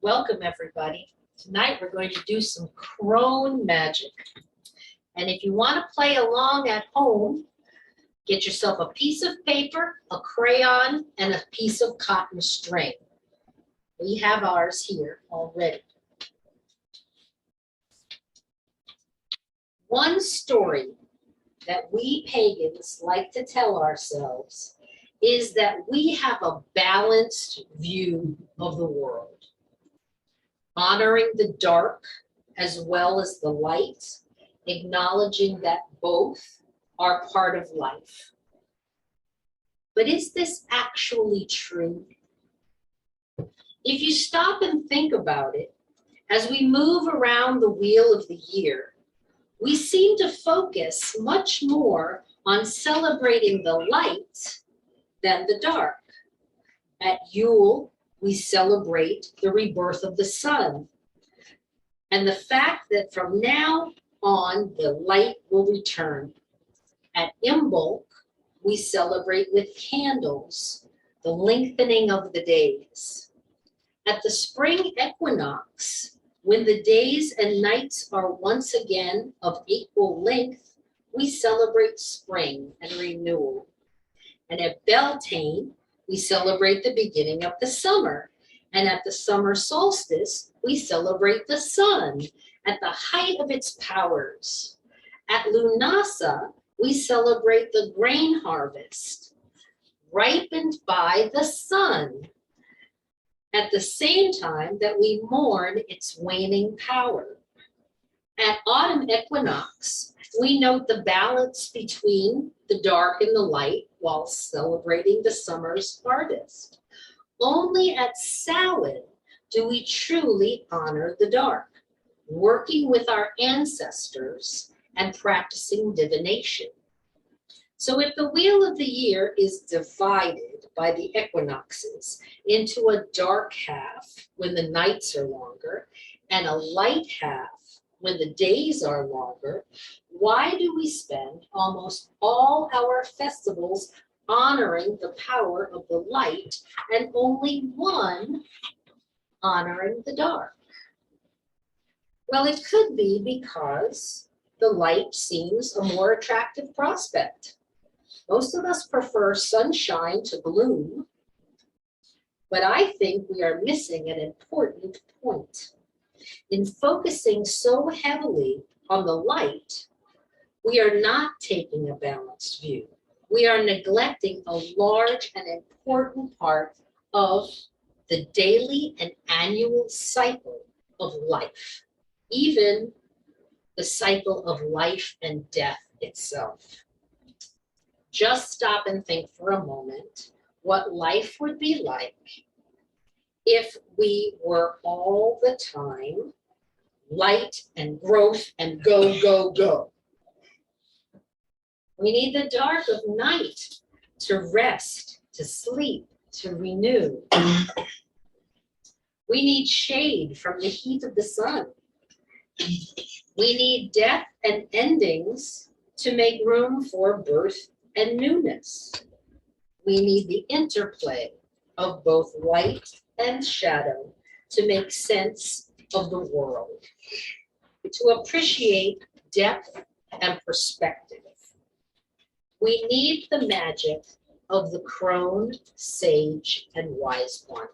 Welcome, everybody. Tonight we're going to do some crone magic. And if you want to play along at home, get yourself a piece of paper, a crayon, and a piece of cotton string. We have ours here already. One story that we pagans like to tell ourselves is that we have a balanced view of the world, honoring the dark as well as the light, acknowledging that both are part of life. But is this actually true? If you stop and think about it, as we move around the wheel of the year, we seem to focus much more on celebrating the light than the dark. At Yule, we celebrate the rebirth of the sun and the fact that from now on, the light will return. At Imbolc, we celebrate with candles the lengthening of the days. At the spring equinox, when the days and nights are once again of equal length, we celebrate spring and renewal. And at Beltane, we celebrate the beginning of the summer. And at the summer solstice, we celebrate the sun at the height of its powers. At Lunasa, we celebrate the grain harvest, ripened by the sun, at the same time that we mourn its waning power. At autumn equinox, we note the balance between the dark and the light while celebrating the summer's harvest. Only at Samhain do we truly honor the dark, working with our ancestors and practicing divination. So if the wheel of the year is divided by the equinoxes into a dark half when the nights are longer and a light half when the days are longer, why do we spend almost all our festivals honoring the power of the light and only one honoring the dark? Well, it could be because the light seems a more attractive prospect. Most of us prefer sunshine to gloom, but I think we are missing an important point. In focusing so heavily on the light, we are not taking a balanced view. We are neglecting a large and important part of the daily and annual cycle of life, even the cycle of life and death itself. Just stop and think for a moment what life would be like if we were all the time light and growth and go, go, go. We need the dark of night to rest, to sleep, to renew. We need shade from the heat of the sun. We need death and endings to make room for birth and newness. We need the interplay of both light and shadow to make sense of the world, to appreciate depth and perspective. We need the magic of the crone, sage, and wise one.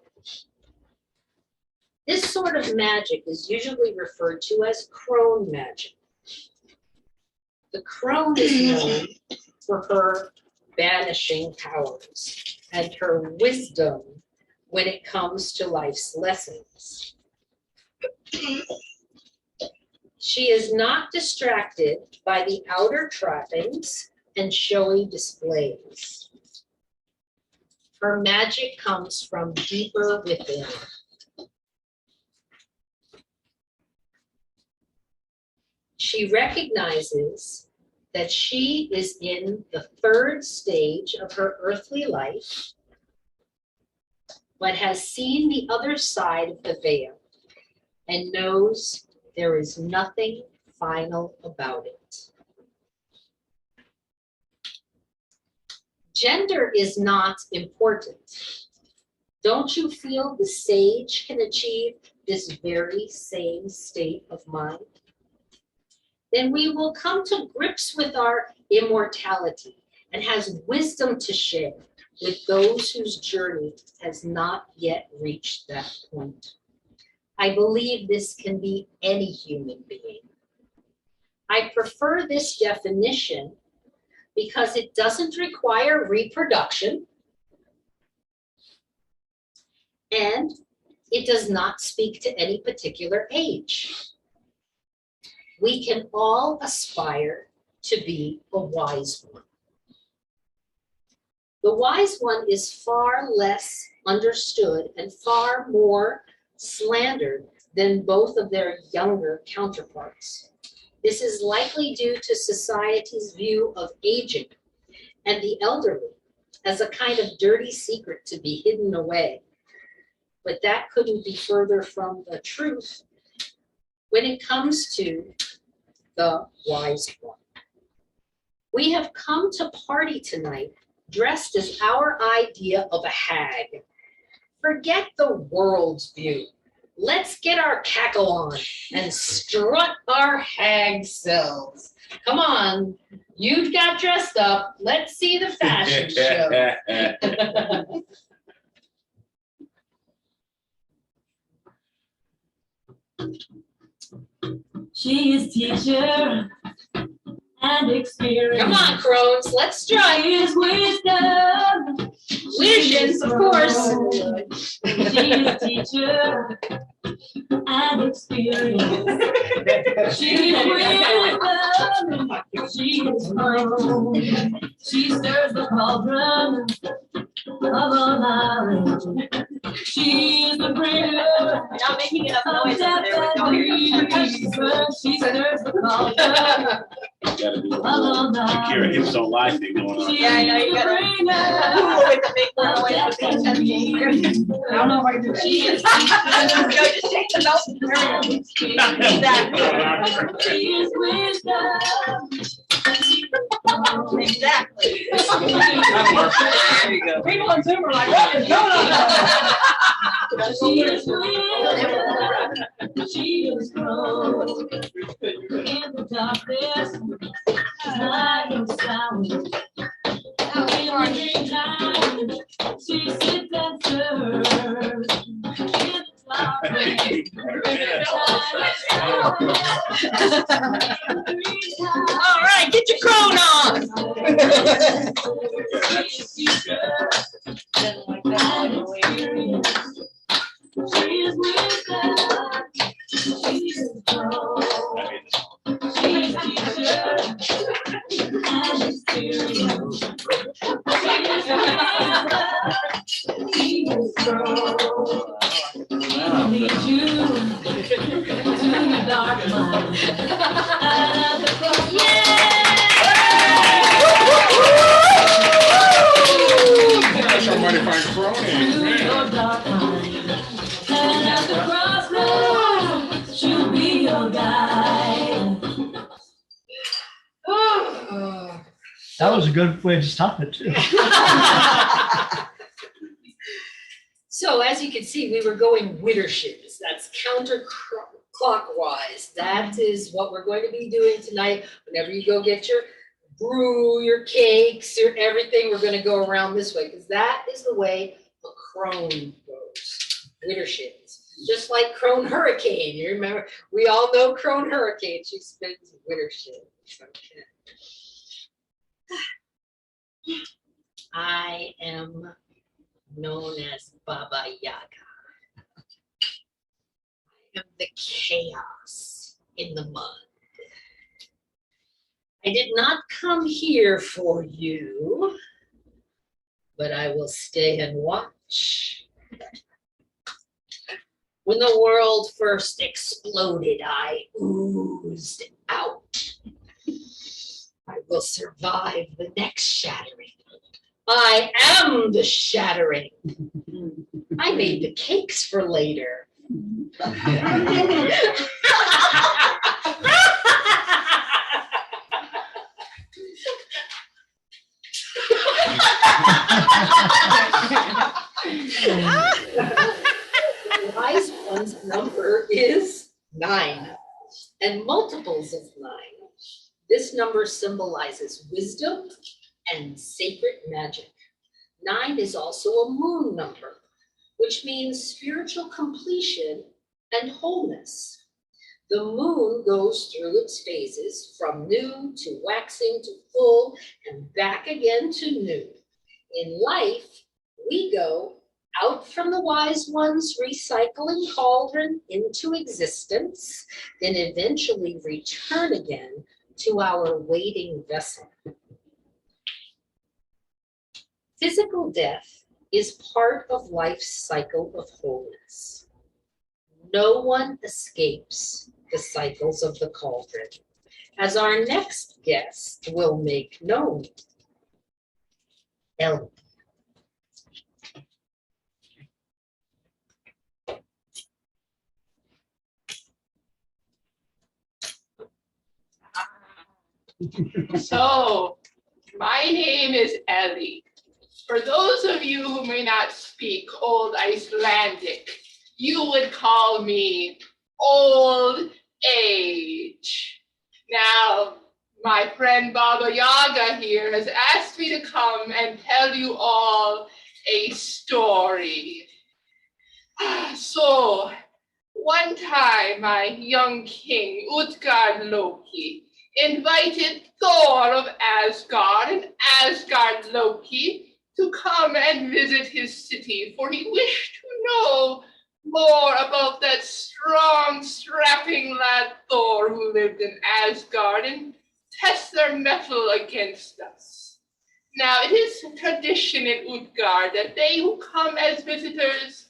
This sort of magic is usually referred to as crone magic. The crone is known for her banishing powers and her wisdom when it comes to life's lessons. She is not distracted by the outer trappings and showy displays. Her magic comes from deeper within. She recognizes that she is in the third stage of her earthly life, but has seen the other side of the veil and knows there is nothing final about it. Gender is not important. Don't you feel the sage can achieve this very same state of mind, then we will come to grips with our immortality and has wisdom to share with those whose journey has not yet reached that point. I believe this can be any human being. I prefer this definition because it doesn't require reproduction and it does not speak to any particular age. We can all aspire to be a wise one. The wise one is far less understood and far more slandered than both of their younger counterparts. This is likely due to society's view of aging and the elderly as a kind of dirty secret to be hidden away. But that couldn't be further from the truth when it comes to the wise one. We have come to party tonight dressed as our idea of a hag. Forget the world's view. Let's get our cackle on and strut our hag selves. Come on, you got dressed up. Let's see the fashion show. She is teacher and experience. Come on, crones, let's strut. She is wisdom. Visions, of course. She is teacher and experience. She is wisdom. She is fun. She stirs the cauldron of all knowledge. She is the bringer. Not making enough Of noise. depth and reason. She stirs the cauldron Gotta be of all Akira knowledge. hips don't lie thing going on. She Yeah, I know, you is the gotta- bringer. With the big noise with the intensity. I don't know if I can do that. She is No, just take the note. Exactly. She is wisdom. Exactly. There you go. People on Zoom are like, what is going on? She is wisdom. She is Crone. In the darkness, night and sound. In the daytime, she sits and serves. In the All right, get your crone on. Somebody find Crone and And at the crossroads, she'll be your guide. That was a good way to stop it too. So as you can see, we were going widderships. That's counterclockwise. That is what we're going to be doing tonight. Whenever you go get your brew, your cakes, your everything, we're going to go around this way because that is the way a crone goes. Widderships. Just like Crone Hurricane. You remember, we all know Crone Hurricane. She spins widderships. Okay. I am known as Baba Yaga. I am the chaos in the mud. I did not come here for you, but I will stay and watch. When the world first exploded, I oozed out. I will survive the next shattering. I am the shattering. I made the cakes for later. Wise one's number number is 9 and multiples of 9. This number symbolizes wisdom and sacred magic. 9 is also a moon number, which means spiritual completion and wholeness. The moon goes through its phases from new to waxing to full and back again to new. In life, we go out from the wise one's recycling cauldron into existence, then eventually return again to our waiting vessel. Physical death is part of life's cycle of wholeness. No one escapes the cycles of the cauldron, as our next guest will make known. Ellen. So, my name is Ellie. For those of you who may not speak Old Icelandic, you would call me Old Age. Now, my friend Baba Yaga here has asked me to come and tell you all a story. So, one time my young king, Utgard Loki, invited Thor of Asgard and Asgard Loki to come and visit his city, for he wished to know more about that strong, strapping lad Thor who lived in Asgard and test their mettle against us. Now, it is tradition in Utgard that they who come as visitors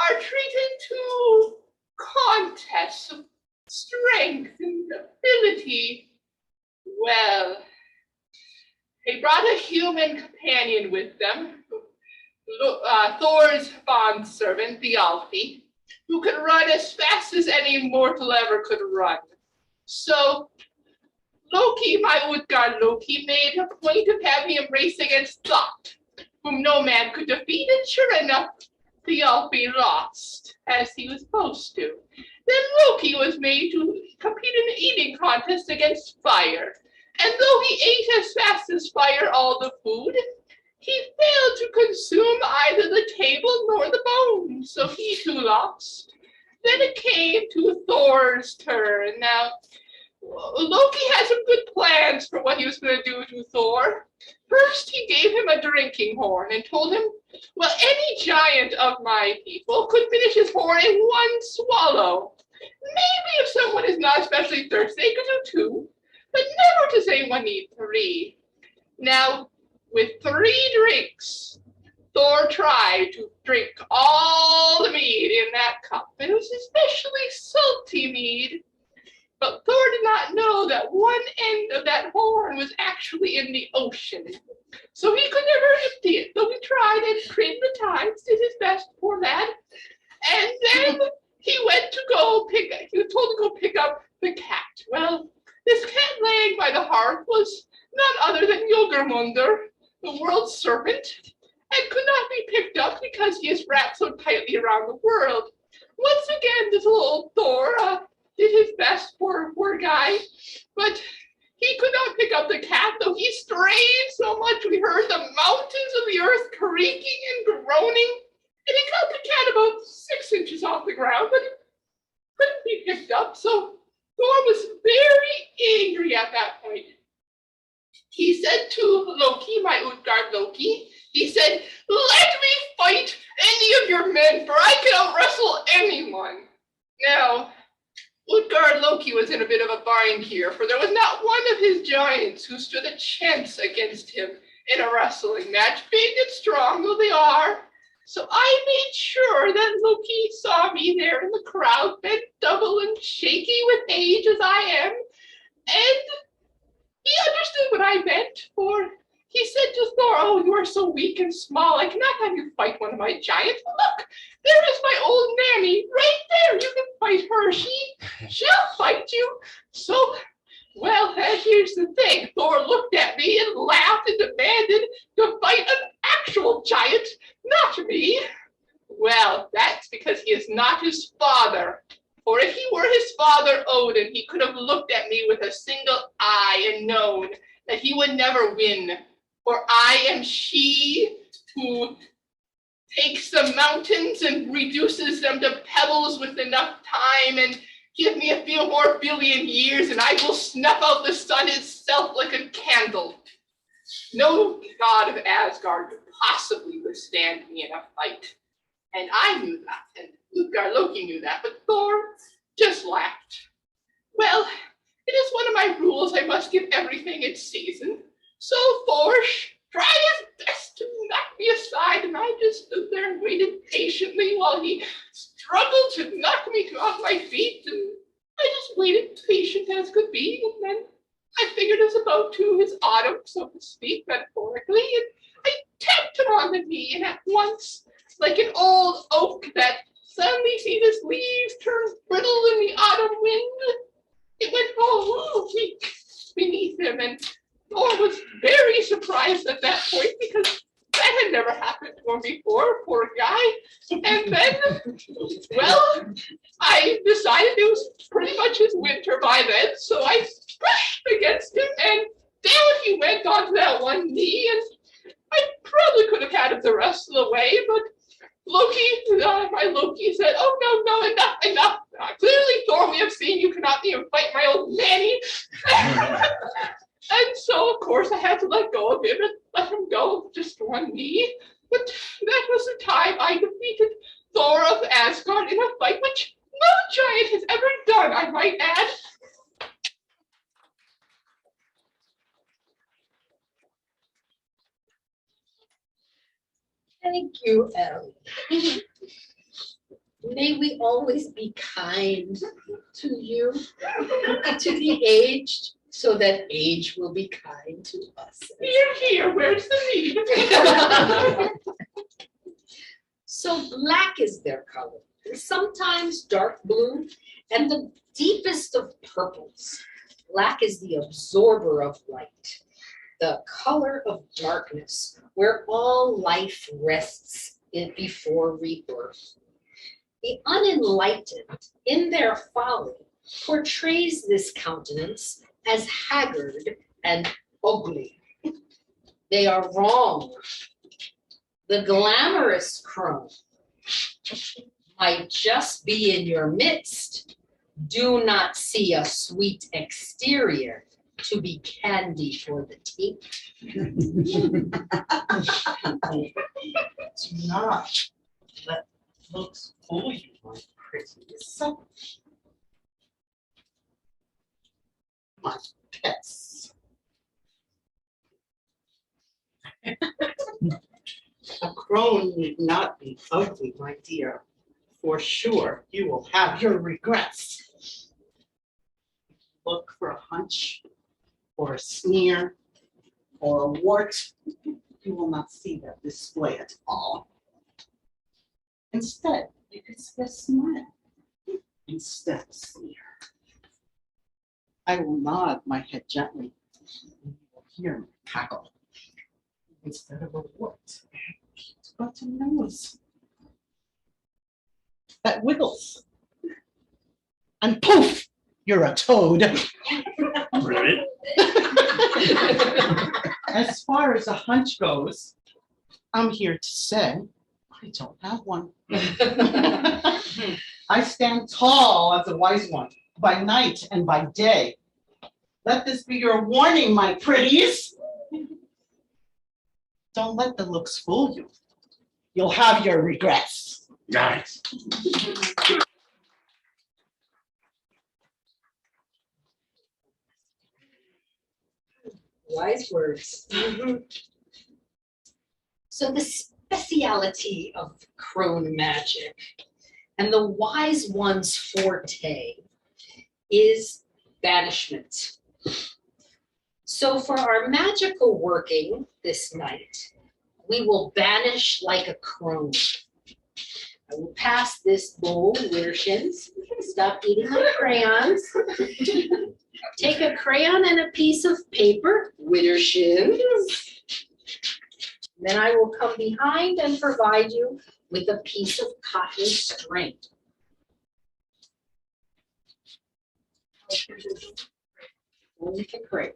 are treated to contests of strength and ability. Well, they brought a human companion with them, Thor's bondservant, the Alfie, who could run as fast as any mortal ever could run. So Loki, my Utgard Loki, made a point of having him race against Thought, whom no man could defeat, and sure enough, the Alfie lost, as he was supposed to. Then Loki was made to compete in an eating contest against Fire, and though he ate as fast as Fire all the food, he failed to consume either the table nor the bones, so he too lost. Then it came to Thor's turn. Now, Loki had some good plans for what he was going to do to Thor. First, he gave him a drinking horn and told him, well, any giant of my people could finish his horn in one swallow. Maybe if someone is not especially thirsty, they could do 2, but never to say one need 3. Now, with 3 drinks, Thor tried to drink all the mead in that cup, and it was especially salty mead. But Thor did not know that one end of that horn was actually in the ocean. So he could never empty it, though he tried and trimmed the tides, did his best, poor lad. And then he was told to go pick up the cat. Well, this cat laying by the hearth was none other than Jörmungandr, the world's serpent, and could not be picked up because he is wrapped so tightly around the world. Once again, little old Thor did his best, poor guy, but he could not pick up the cat, though he strained so much we heard the mountains of the earth creaking and groaning, and he got the cat about 6 inches off the ground, but it couldn't be picked up, so Thor was very angry at that point. He said to Loki, my Utgard Loki, he said, let me fight any of your men, for I can out-wrestle anyone. Now, Utgard Loki was in a bit of a bind here, for there was not one of his giants who stood a chance against him in a wrestling match, big and strong though they are. So I made sure that Loki saw me there in the crowd, bent double and shaky with age as I am, and he understood what I meant, for he said to Thor, oh, you are so weak and small, I cannot have you fight one of my giants. Look, there is my old nanny, right there, you can fight her, she'll fight you. So, well, here's the thing, Thor looked at me and laughed and demanded to fight an actual giant, not me. Well, that's because he is not his father. For if he were his father Odin, he could have looked at me with a single eye and known that he would never win. For I am she who takes the mountains and reduces them to pebbles with enough time, and give me a few more billion years and I will snuff out the sun itself like a candle. No god of Asgard could possibly withstand me in a fight. And I knew that, and Loki knew that, but Thor just laughed. Well, it is one of my rules I must give everything its season. So Thor tried his best to knock me aside, and I just stood there and waited patiently while he struggled to knock me off my feet, and I just waited patient as could be, and then I figured it was about to his autumn, so to speak, metaphorically, and I tapped him on the knee, and at once, like an old oak that suddenly sees its leaves turn brittle in the autumn wind, it went all weak beneath him, and Thor was very surprised at that point because that had never happened to him before, poor guy. And then, well, I decided it was pretty much his winter by then, so I brushed against him, and down he went onto that one knee, and I probably could have had him the rest of the way, but my Loki said, "Oh, no, enough. Clearly, Thor, we have seen you cannot even fight my old nanny." And so, of course, I had to let go of him and let him go just one knee. But that was the time I defeated Thor of Asgard in a fight which no giant has ever done, I might add. Thank you, Ellie. May we always be kind to you, to the aged, so that age will be kind to us. Here, where's the need? So black is their color, sometimes dark blue, and the deepest of purples. Black is the absorber of light, the color of darkness, where all life rests before rebirth. The unenlightened, in their folly, portrays this countenance as haggard and ugly. They are wrong. The glamorous crone might just be in your midst. Do not see a sweet exterior to be candy for the teeth. Do not let looks fool you, my pretty self. My pets. A crone need not be ugly, my dear. For sure, you will have your regrets. Look for a hunch, or a sneer, or a wart. You will not see that display at all. Instead, you could see a smile instead of a sneer. I will nod my head gently, and you will hear me cackle. Instead of a wart, it's got a nose that wiggles. And poof, you're a toad. Right. As far as a hunch goes, I'm here to say I don't have one. I stand tall as a wise one, by night and by day. Let this be your warning, my pretties. Don't let the looks fool you. You'll have your regrets. Nice. Wise words. So the speciality of crone magic and the wise one's forte is banishment. So for our magical working this night, we will banish like a crone. I will pass this bowl, Wittershins. Stop eating my crayons. Take a crayon and a piece of paper, Wittershins. Then I will come behind and provide you with a piece of cotton string. Only for Crane.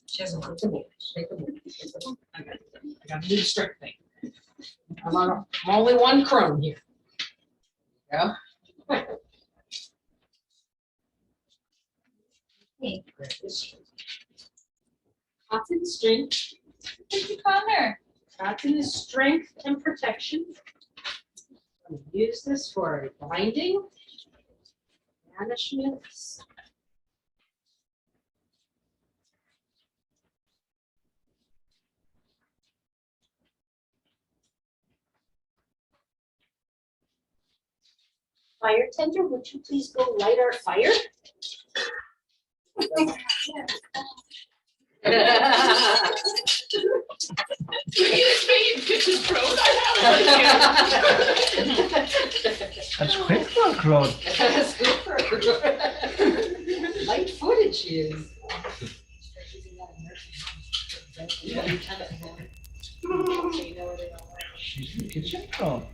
She hasn't looked at me. Shake the board. I got to do the strict thing. I'm only one crone here. Yeah. Okay. Cotton strength. What'd you call her? Cotton is strength and protection. I'm gonna use this for binding, banishments. Fire tender, would you please go light our fire? Excuse me, kitchen Crone, I have That's quick for a crowd. Light footed she is. She's the kitchen crowd.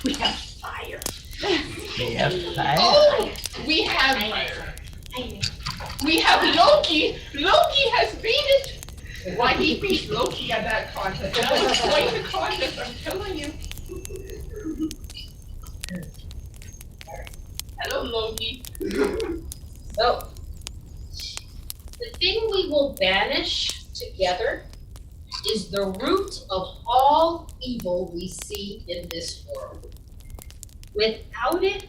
We have fire. We have fire. Oh, we have Loki. Loki has beat it. Why he beat Loki at that contest? That was quite the contest, I'm telling you. Hello, Loki. So, the thing we will banish together is the root of all evil we see in this world. Without it,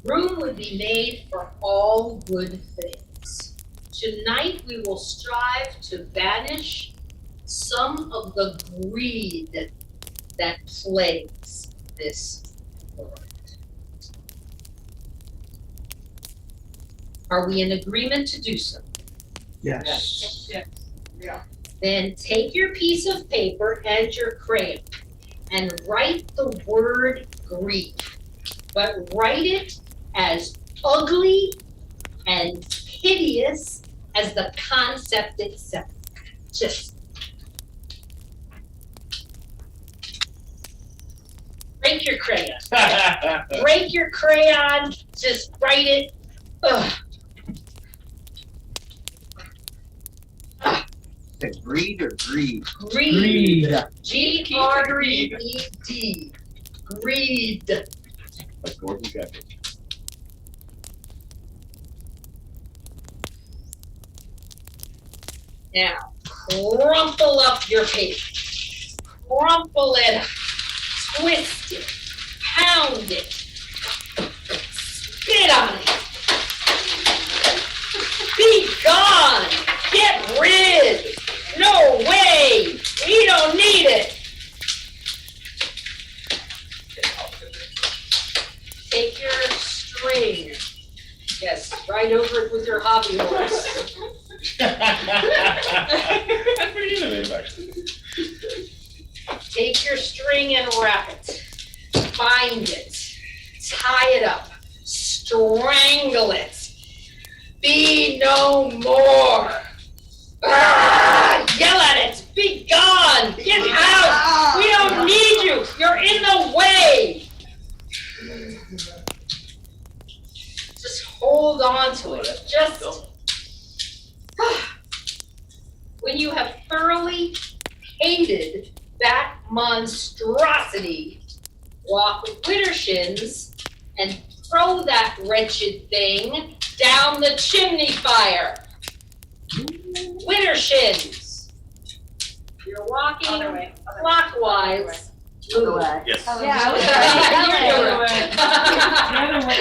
room would be made for all good things. Tonight, we will strive to banish some of the greed that plagues this world. Are we in agreement to do so? Yes. Then take your piece of paper and your crayon and write the word greed, but write it as ugly and hideous as the concept itself. Just break your crayon. Break your crayon, just write it. Ugh. Is it greed or greed? Greed. Greed. G-R-E-E-D. Greed. Like Gordon Gekko. Now, crumple up your paper. Crumple it up. Twist it. Pound it. Spit on it. Be gone. Get rid. No way. We don't need it. Take your string. Yes, right over it with your hobby horse. That's pretty innovative, actually. Take your string and wrap it. Bind it. Tie it up. Strangle it. Be no more. Ah, yell at it. Be gone. Get out. We don't need you. You're in the way. Just hold on to it. Just when you have thoroughly hated that monstrosity, walk with Widdershins and throw that wretched thing down the chimney fire. winter shins. You're Other walking way. clockwise. Other way. Yes. Yeah, I was The other way. the other way.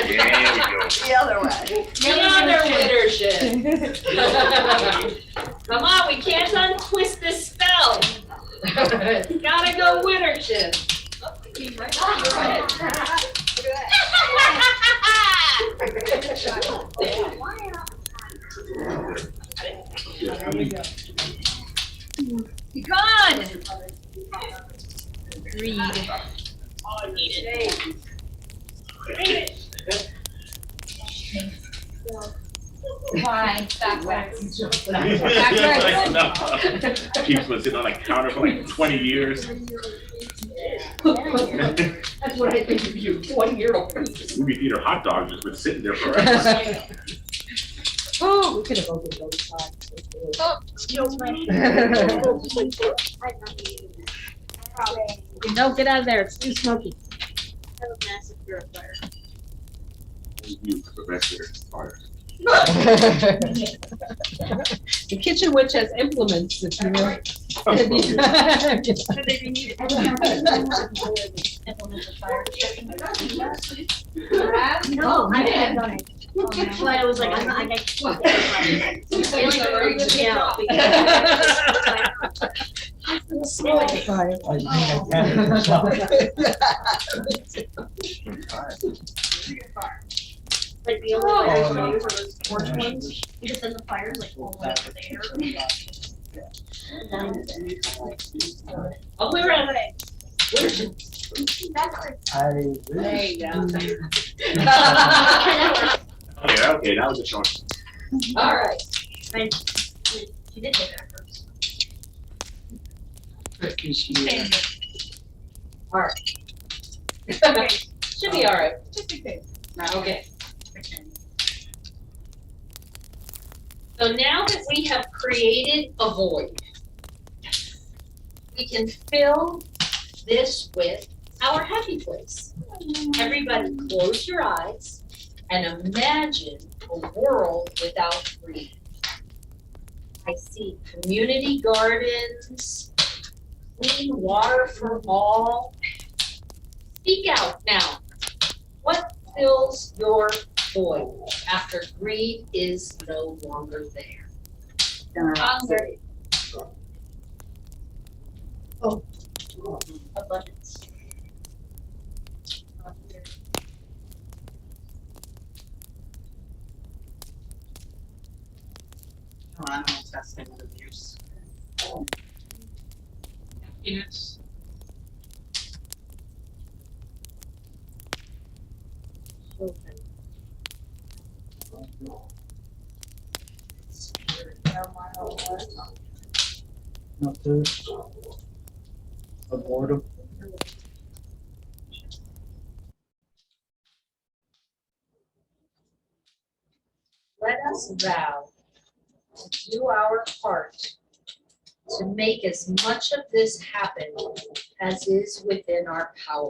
The other way. The other winter shin. Come on, we can't untwist this spell. Gotta go winter shin. Be gone. Read. Why? Back wax. Keeps been sitting on a counter for like 20 years. That's what I think of you, 20-year-old. Movie theater hot dogs has been sitting there forever. Oh, we could have opened both sides. Oh, excuse me. No, get out of there. It's too smoky. You for the rest of your fire. The kitchen witch has implements if you will. No, I didn't done it. But I was like, I'm not, I Like the only way I saw you were those porch ones, because then the fire's like all the way up there. Oh, we're at it. There you go. Okay, that was a choice. All right. She did take that first. All right. Should be all right. Okay. So now that we have created a void, we can fill this with our happy place. Everybody close your eyes and imagine a world without greed. I see community gardens, clean water for all. Speak out now. What fills your void after greed is no longer there? Hunger. Abundance. No, I'm not testing with abuse. Happiness. Not this. A boredom. Let us vow to do our part to make as much of this happen as is within our power.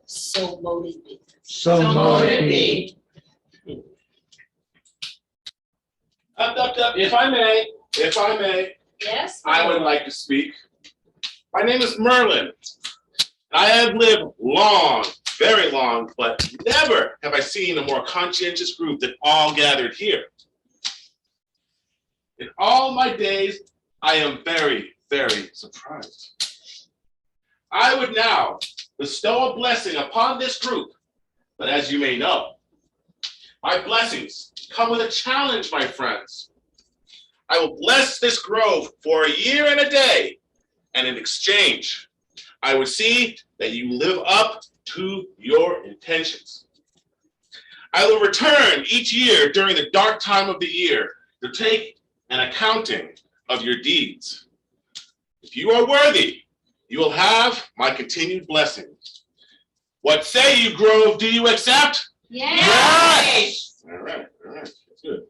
So mote it be. So mote it be. If I may, Yes? I would like to speak. My name is Merlin. I have lived long, very long, but never have I seen a more conscientious group than all gathered here. In all my days, I am very, very surprised. I would now bestow a blessing upon this group, but as you may know, my blessings come with a challenge, my friends. I will bless this grove for a year and a day, and in exchange, I would see that you live up to your intentions. I will return each year during the dark time of the year to take an accounting of your deeds. If you are worthy, you will have my continued blessing. What say you, Grove? Do you accept? Yes! All right, that's good.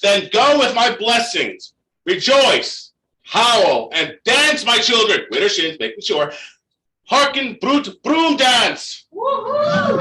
Then go with my blessings. Rejoice, howl, and dance, my children. Winter shins, making sure. Hearken, brute, broom dance. Woo-hoo!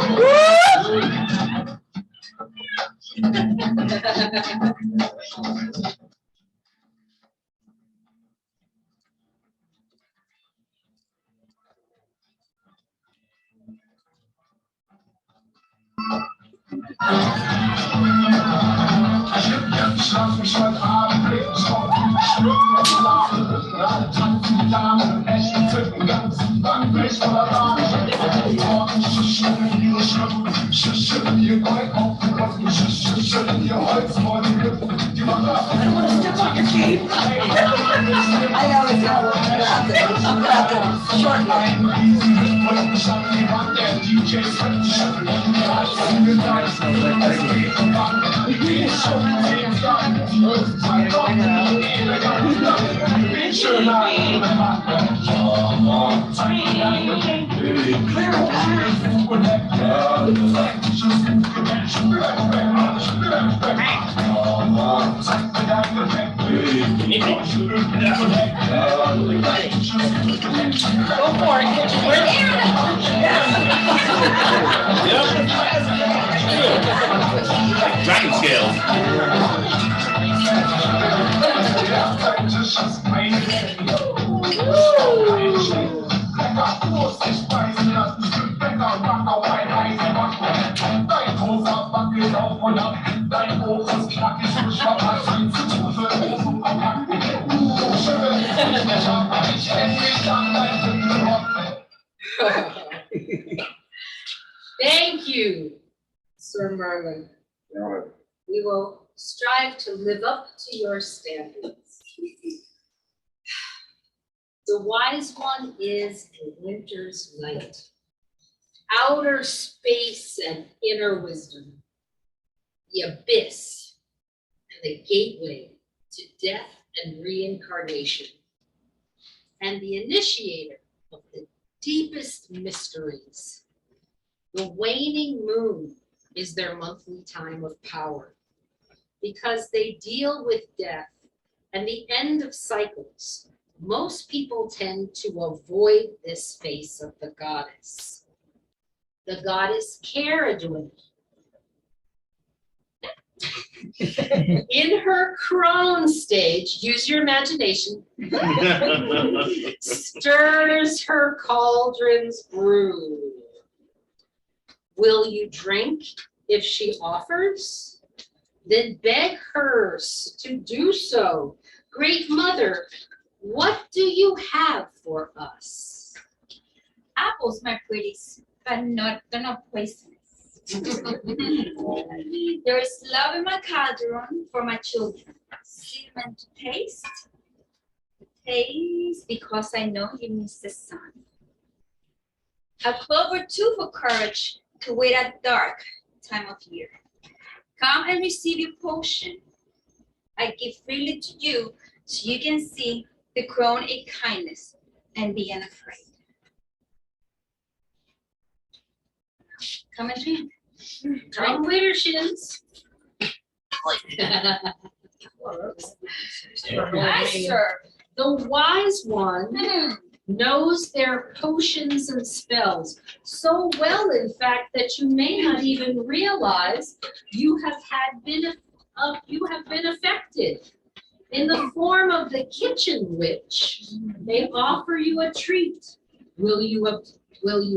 Dragon scales. Thank you, Sir Merlin. We will strive to live up to your standards. The wise one is a winter's night, outer space and inner wisdom, the abyss and the gateway to death and reincarnation, and the initiator of the deepest mysteries. The waning moon is their monthly time of power, because they deal with death and the end of cycles. Most people tend to avoid this face of the goddess. The goddess Caradwin, in her crone stage, use your imagination, stirs her cauldron's brew. Will you drink if she offers? Then beg hers to do so. Great Mother, what do you have for us? Apples, my pretties, but they're not poisonous. There is love in my cauldron for my children. Cinnamon to taste. Taste because I know you miss the sun. A clover too for courage to wait at dark time of year. Come and receive your potion. I give freely to you so you can see the crone in kindness and be unafraid. Come and drink. Come Wittershins. Nice, sir. The wise one knows their potions and spells so well, in fact, that you may not even realize you have been affected. In the form of the kitchen witch, they offer you a treat. Will you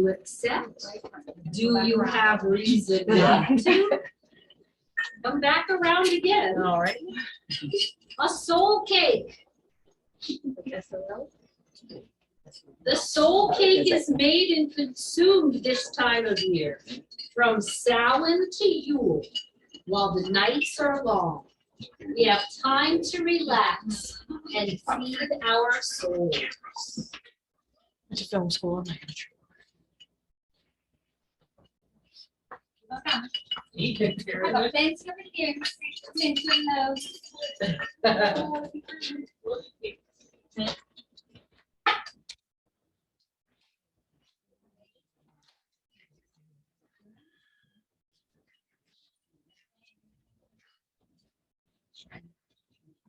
accept? Do you have reason not to? Come back around again. All right. A soul cake. The soul cake is made and consumed this time of year, from Samhain to Yule, while the nights are long. We have time to relax and feed our souls. It's a film school. Welcome. Thanks over here. Thanks for those.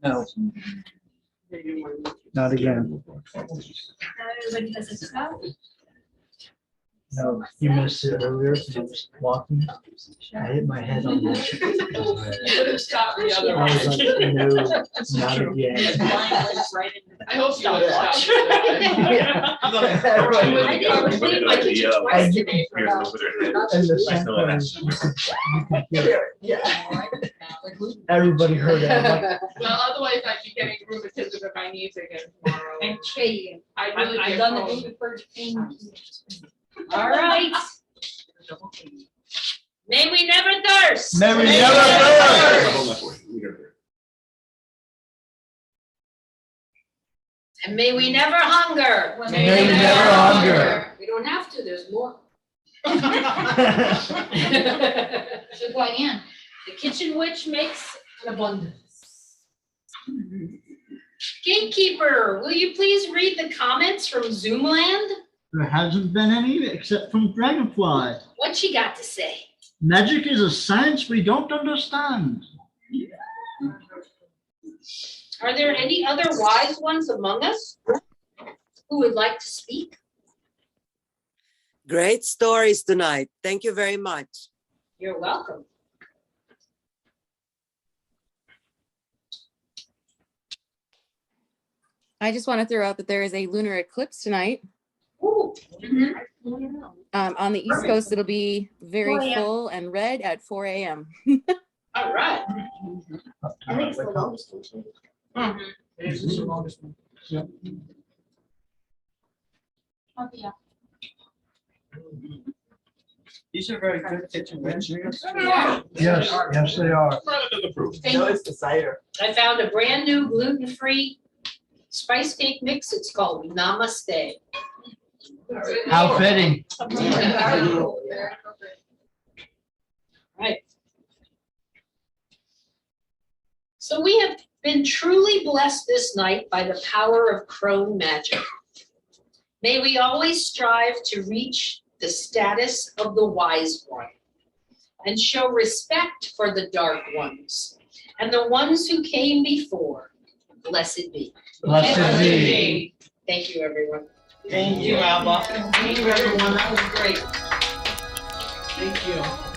No, not again. Everybody has a cup. No, you missed it earlier when I was walking. I hit my head on that. You could have stopped the other I was one. like, no, not again. I hope you would have stopped And the same part is you could hear it. Everybody heard it. I'm like, Well, otherwise I'd be getting rheumatism in my knees again tomorrow. And Trey. I really I've get done the home. movie first thing. All right. May we never thirst. May we never thirst. And may we never hunger. May we never hunger. We don't have to, there's more. Should go in. The kitchen witch makes an abundance. Gatekeeper, will you please read the comments from Zoomland? There hasn't been any except from Dragonfly. What she got to say? Magic is a science we don't understand. Are there any other wise ones among us who would like to speak? Great stories tonight. Thank you very much. You're welcome. I just want to throw out that there is a lunar eclipse tonight. Ooh. On the East Coast, it'll be very 4 a.m. full and red at 4 a.m. All right. I think it's the longest one too. It is the longest one. Oh, yeah. These are very good kitchen witch. Yes, yes, they are. No, it's the cider. I found a brand new gluten-free spice cake mix. It's called Namaste. How fitting. Right. So we have been truly blessed this night by the power of Crone magic. May we always strive to reach the status of the wise one and show respect for the dark ones and the ones who came before. Blessed be. Blessed be. Thank you, everyone. Thank you, Alba. Thank you, everyone. That was great. Thank you.